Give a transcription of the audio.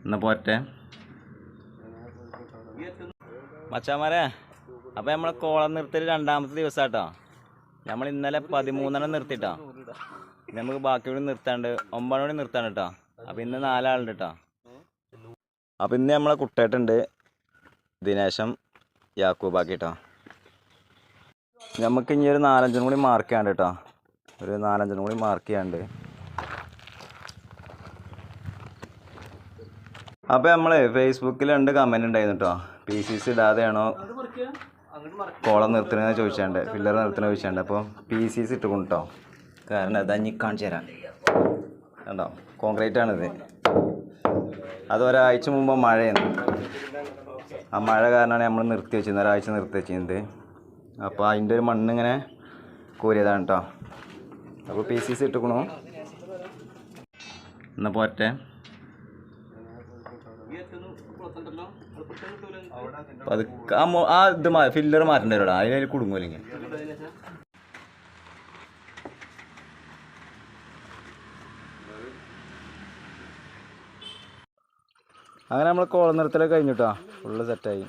എന്നാ പോറ്റെ മച്ചാമാരെ. അപ്പോൾ നമ്മളെ കോളം നിർത്തൽ രണ്ടാമത്തെ ദിവസം കേട്ടോ. നമ്മൾ ഇന്നലെ 13 നിർത്തിട്ടോ. നമുക്ക് ബാക്കി കൂടി നിർത്താണ്ട് 9 മണി നിർത്താൻ കേട്ടോ. അപ്പോൾ ഇന്ന് 4 ആളുണ്ട് കേട്ടോ. അപ്പോൾ ഇന്ന് നമ്മളെ കുട്ടേട്ടുണ്ട്, ദിനേശം, യാക്കൂബാക്കി കേട്ടോ. നമുക്ക് ഇനി ഒരു 4-5 കൂടി മാർക്ക് ചെയ്യാണ്ട് കേട്ടോ. ഒരു 4-5 കൂടി മാർക്ക് ചെയ്യാണ്ട്. അപ്പോൾ നമ്മൾ ഫേസ്ബുക്കിൽ 2 കമൻറ്റ് ഉണ്ടായിരുന്നു കേട്ടോ. PCC ഇടാതെയാണോ കോളം നിർത്തണമെന്ന് ചോദിച്ചാണ്ട്, ഫില്ലർ നിർത്തണമെന്ന് ചോദിച്ചാണ്ട്. അപ്പോൾ PCC ഇട്ടുകൊണ്ട് കേട്ടോ. കാരണം അതാ ഇനി കാണിച്ചു തരാം കണ്ടോ, കോൺക്രീറ്റ് ആണിത്. അത് ഒരാഴ്ച മുമ്പ് മഴയാണ്. ആ മഴ കാരണമാണ് നമ്മൾ നിർത്തി വെച്ചിരുന്നത്, ഒരാഴ്ച നിർത്തി വെച്ചിരുന്നത്. അപ്പോൾ അതിൻ്റെ ഒരു മണ്ണിങ്ങനെ കോരിയതാണ് കേട്ടോ. അപ്പോൾ PCC ഇട്ടുക്കണു. എന്നാൽ പോറ്റെ. അത് ആ ഇത് ഫില്ലർ മാറ്റേണ്ടി വരും, അതിൽ കുടുങ്ങൂല്ലെങ്കിൽ. അങ്ങനെ നമ്മൾ കോളം നിർത്തലൊക്കെ കഴിഞ്ഞിട്ടോ, ഫുള്ള് സെറ്റായി.